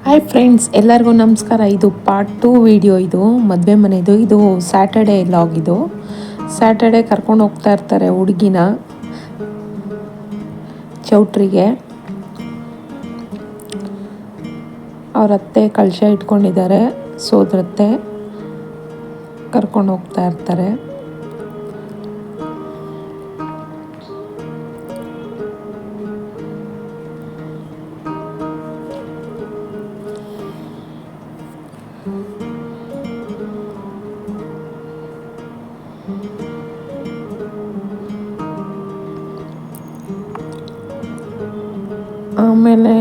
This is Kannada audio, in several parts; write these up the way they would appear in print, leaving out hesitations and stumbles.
ಹಾಯ್ ಫ್ರೆಂಡ್ಸ್, ಎಲ್ಲರಿಗೂ ನಮಸ್ಕಾರ. ಇದು ಪಾರ್ಟ್ 2 ವಿಡಿಯೋ. ಇದು ಮದುವೆ ಮನೆದು. ಇದು ಸ್ಯಾಟರ್ಡೇ ಲಾಗ್. ಇದು ಸ್ಯಾಟರ್ಡೇ ಕರ್ಕೊಂಡು ಹೋಗ್ತಾ ಇರ್ತಾರೆ ಹುಡುಗಿನ ಚೌಟ್ರಿಗೆ. ಅವ್ರ ಅತ್ತೆ ಕಳಶ ಇಟ್ಕೊಂಡಿದ್ದಾರೆ, ಸೋದರತ್ತೆ ಕರ್ಕೊಂಡು ಹೋಗ್ತಾ ಇರ್ತಾರೆ. ಆಮೇಲೆ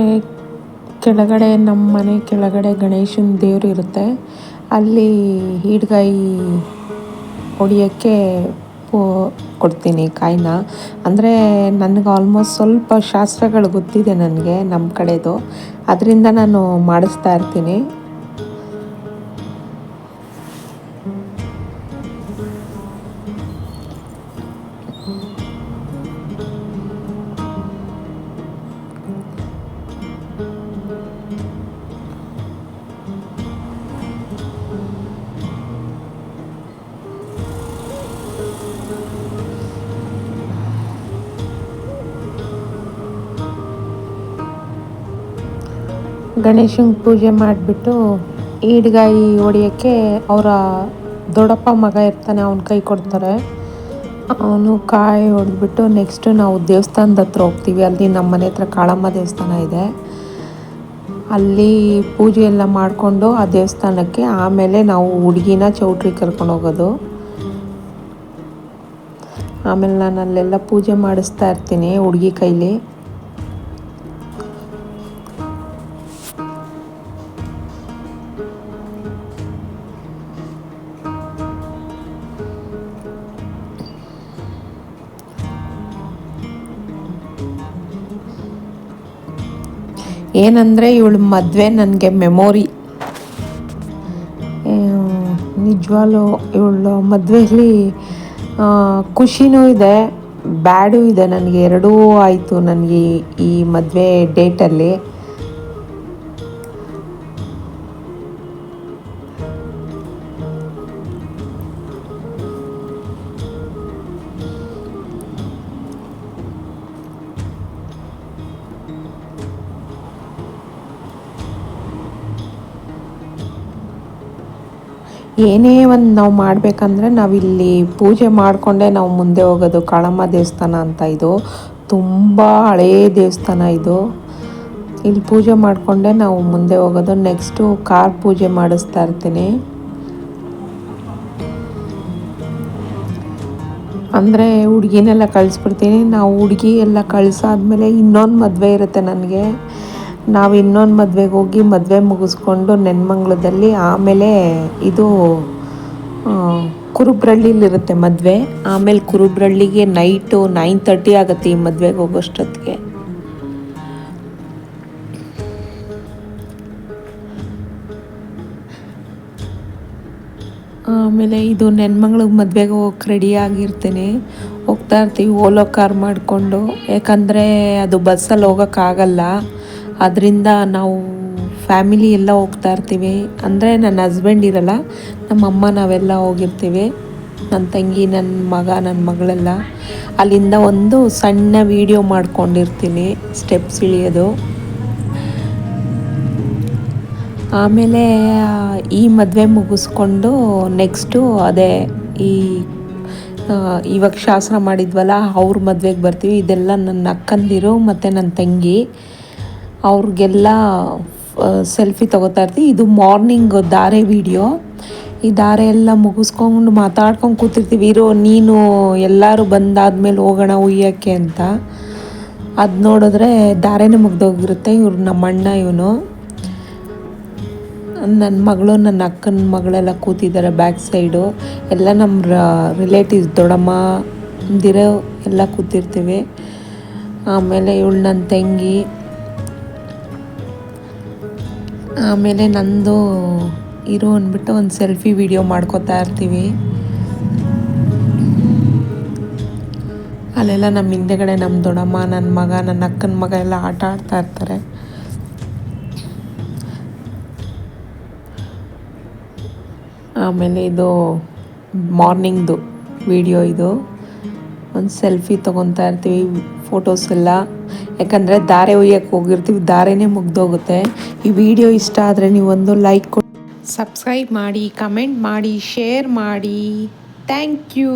ಕೆಳಗಡೆ, ನಮ್ಮ ಮನೆ ಕೆಳಗಡೆ ಗಣೇಶನ ದೇವರು ಇರುತ್ತೆ. ಅಲ್ಲಿ ಈಡ್ಗಾಯಿ ಹೊಡಿಯೋಕ್ಕೆ ಕೊಡ್ತೀನಿ ಕಾಯಿನ. ಅಂದರೆ ನನಗೆ ಆಲ್ಮೋಸ್ಟ್ ಸ್ವಲ್ಪ ಶಾಸ್ತ್ರಗಳು ಗೊತ್ತಿದೆ ನನಗೆ, ನಮ್ಮ ಕಡೆದು. ಅದರಿಂದ ನಾನು ಮಾಡಿಸ್ತಾ ಇರ್ತೀನಿ. ಗಣೇಶಂಗೆ ಪೂಜೆ ಮಾಡಿಬಿಟ್ಟು ಈಡ್ಗಾಯಿ ಹೊಡಿಯೋಕ್ಕೆ ಅವರ ದೊಡ್ಡಪ್ಪ ಮಗ ಇರ್ತಾನೆ, ಅವನ ಕೈ ಕೊಡ್ತಾರೆ. ಅವನು ಕಾಯಿ ಹೊಡೆದ್ಬಿಟ್ಟು ನೆಕ್ಸ್ಟು ನಾವು ದೇವಸ್ಥಾನದ ಹತ್ರ ಹೋಗ್ತೀವಿ. ಅಲ್ಲಿ ನಮ್ಮ ಮನೆ ಹತ್ರ ಕಾಳಮ್ಮ ದೇವಸ್ಥಾನ ಇದೆ. ಅಲ್ಲಿ ಪೂಜೆ ಎಲ್ಲ ಮಾಡಿಕೊಂಡು ಆ ದೇವಸ್ಥಾನಕ್ಕೆ ಆಮೇಲೆ ನಾವು ಹುಡುಗಿನ ಚೌಟ್ರಿಗೆ ಕರ್ಕೊಂಡು ಹೋಗೋದು. ಆಮೇಲೆ ನಾನು ಅಲ್ಲೆಲ್ಲ ಪೂಜೆ ಮಾಡಿಸ್ತಾ ಇರ್ತೀನಿ ಹುಡುಗಿ ಕೈಲಿ. ಏನಂದರೆ ಇವಳು ಮದುವೆ ನನಗೆ ಮೆಮೊರಿ. ನಿಜವಾಗ್ಲೂ ಇವಳು ಮದುವೆಯಲ್ಲಿ ಖುಷಿನೂ ಇದೆ, ಬ್ಯಾಡೂ ಇದೆ. ನನಗೆ ಎರಡೂ ಆಯಿತು ನನಗೆ ಈ ಮದುವೆ ಡೇಟಲ್ಲಿ. ಏನೇ ಒಂದು ನಾವು ಮಾಡಬೇಕಂದ್ರೆ ನಾವಿಲ್ಲಿ ಪೂಜೆ ಮಾಡಿಕೊಂಡೇ ನಾವು ಮುಂದೆ ಹೋಗೋದು. ಕಾಳಮ್ಮ ದೇವಸ್ಥಾನ ಅಂತ ಇದು ತುಂಬ ಹಳೆಯ ದೇವಸ್ಥಾನ ಇದು. ಇಲ್ಲಿ ಪೂಜೆ ಮಾಡಿಕೊಂಡೇ ನಾವು ಮುಂದೆ ಹೋಗೋದು. ನೆಕ್ಸ್ಟು ಕಾರ್ ಪೂಜೆ ಮಾಡಿಸ್ತಾ ಇರ್ತೀನಿ. ಅಂದರೆ ಹುಡುಗಿನೆಲ್ಲ ಕಳಿಸ್ಬಿಡ್ತೀನಿ. ನಾವು ಹುಡುಗಿ ಎಲ್ಲ ಕಳಿಸಾದ್ಮೇಲೆ ಇನ್ನೊಂದು ಮದುವೆ ಇರುತ್ತೆ ನನಗೆ. ನಾವು ಇನ್ನೊಂದು ಮದುವೆಗೆ ಹೋಗಿ ಮದುವೆ ಮುಗಿಸ್ಕೊಂಡು ನೆನ್ಮಂಗ್ಲದಲ್ಲಿ ಆಮೇಲೆ ಇದು ಕುರುಬ್ರಳ್ಳಿಲಿರುತ್ತೆ ಮದುವೆ. ಆಮೇಲೆ ಕುರುಬ್ರಳ್ಳಿಗೆ ನೈಟು 9:30 ಆಗುತ್ತೆ ಈ ಮದುವೆಗೆ ಹೋಗೋಷ್ಟೊತ್ತಿಗೆ. ಆಮೇಲೆ ಇದು ನೆನ್ಮಂಗ್ಳಿಗೆ ಮದುವೆಗೆ ಹೋಗಕ್ಕೆ ರೆಡಿಯಾಗಿರ್ತೀನಿ. ಹೋಗ್ತಾ ಇರ್ತೀವಿ ಓಲೋ ಕಾರ್ ಮಾಡಿಕೊಂಡು. ಯಾಕಂದರೆ ಅದು ಬಸ್ಸಲ್ಲಿ ಹೋಗೋಕ್ಕಾಗಲ್ಲ, ಅದರಿಂದ ನಾವು ಫ್ಯಾಮಿಲಿ ಎಲ್ಲ ಹೋಗ್ತಾ ಇರ್ತೀವಿ. ಅಂದರೆ ನನ್ನ ಹಸ್ಬೆಂಡ್ ಇರಲ್ಲ, ನಮ್ಮಮ್ಮ ನಾವೆಲ್ಲ ಹೋಗಿರ್ತೀವಿ, ನನ್ನ ತಂಗಿ, ನನ್ನ ಮಗ, ನನ್ನ ಮಗಳೆಲ್ಲ. ಅಲ್ಲಿಂದ ಒಂದು ಸಣ್ಣ ವೀಡಿಯೋ ಮಾಡ್ಕೊಂಡಿರ್ತೀನಿ ಸ್ಟೆಪ್ಸ್ ಇಳಿಯೋದು. ಆಮೇಲೆ ಈ ಮದುವೆ ಮುಗಿಸ್ಕೊಂಡು ನೆಕ್ಸ್ಟು ಅದೇ ಇವಾಗ ಶಾಸ್ತ್ರ ಮಾಡಿದ್ವಲ್ಲ ಅವ್ರ ಮದುವೆಗೆ ಬರ್ತೀವಿ. ಇದೆಲ್ಲ ನನ್ನ ಅಕ್ಕಂದಿರು ಮತ್ತು ನನ್ನ ತಂಗಿ, ಅವ್ರಿಗೆಲ್ಲ ಸೆಲ್ಫಿ ತೊಗೋತಾ ಇರ್ತೀವಿ. ಇದು ಮಾರ್ನಿಂಗ್ ಧಾರೆ ವೀಡಿಯೋ. ಈ ಧಾರೆ ಎಲ್ಲ ಮುಗಿಸ್ಕೊಂಡು ಮಾತಾಡ್ಕೊಂಡು ಕೂತಿರ್ತೀವಿ. ನೀನು ಎಲ್ಲರೂ ಬಂದಾದ್ಮೇಲೆ ಹೋಗೋಣ ಉಯ್ಯೋಕ್ಕೆ ಅಂತ. ಅದು ನೋಡಿದ್ರೆ ಧಾರೆನೇ ಮುಗ್ದೋಗಿರುತ್ತೆ. ಇವ್ರು ನಮ್ಮ ಅಣ್ಣ, ಇವನು ನನ್ನ ಮಗಳು, ನನ್ನ ಅಕ್ಕನ ಮಗಳೆಲ್ಲ ಕೂತಿದ್ದಾರೆ ಬ್ಯಾಕ್ ಸೈಡು. ಎಲ್ಲ ನಮ್ಮ ರಿಲೇಟಿವ್ಸ್, ದೊಡ್ಡಮ್ಮ ಅಂದಿರೋ ಎಲ್ಲ ಕೂತಿರ್ತೀವಿ. ಆಮೇಲೆ ಇವಳು ನನ್ನ ತಂಗಿ. ಆಮೇಲೆ ನಂದು ಅಂದ್ಬಿಟ್ಟು ಒಂದು ಸೆಲ್ಫಿ ವಿಡಿಯೋ ಮಾಡ್ಕೋತಾ ಇರ್ತೀವಿ. ಅಲ್ಲೆಲ್ಲ ನಮ್ಮ ಹಿಂದೆಗಡೆ ನಮ್ಮ ದೊಡ್ಡಮ್ಮ, ನನ್ನ ಮಗ, ನನ್ನ ಅಕ್ಕನ ಮಗ ಎಲ್ಲ ಆಟ ಆಡ್ತಾ ಇರ್ತಾರೆ. ಆಮೇಲೆ ಇದು ಮಾರ್ನಿಂಗ್ದು ವಿಡಿಯೋ. ಇದು ಒಂದು ಸೆಲ್ಫಿ ತೊಗೊತಾ ಇರ್ತೀವಿ, ಫೋಟೋಸ್ ಎಲ್ಲ. ಯಾಕಂದರೆ ಧಾರೆ ಒಯ್ಯಕ್ಕೆ ಹೋಗಿರ್ತೀವಿ, ಧಾರೆನೇ ಮುಗ್ದೋಗುತ್ತೆ. ಈ ವಿಡಿಯೋ ಇಷ್ಟ ಆದರೆ ನೀವು ಒಂದು ಲೈಕ್ ಕೊಡಿ, ಸಬ್ಸ್ಕ್ರೈಬ್ ಮಾಡಿ, ಕಮೆಂಟ್ ಮಾಡಿ, ಶೇರ್ ಮಾಡಿ. Thank you.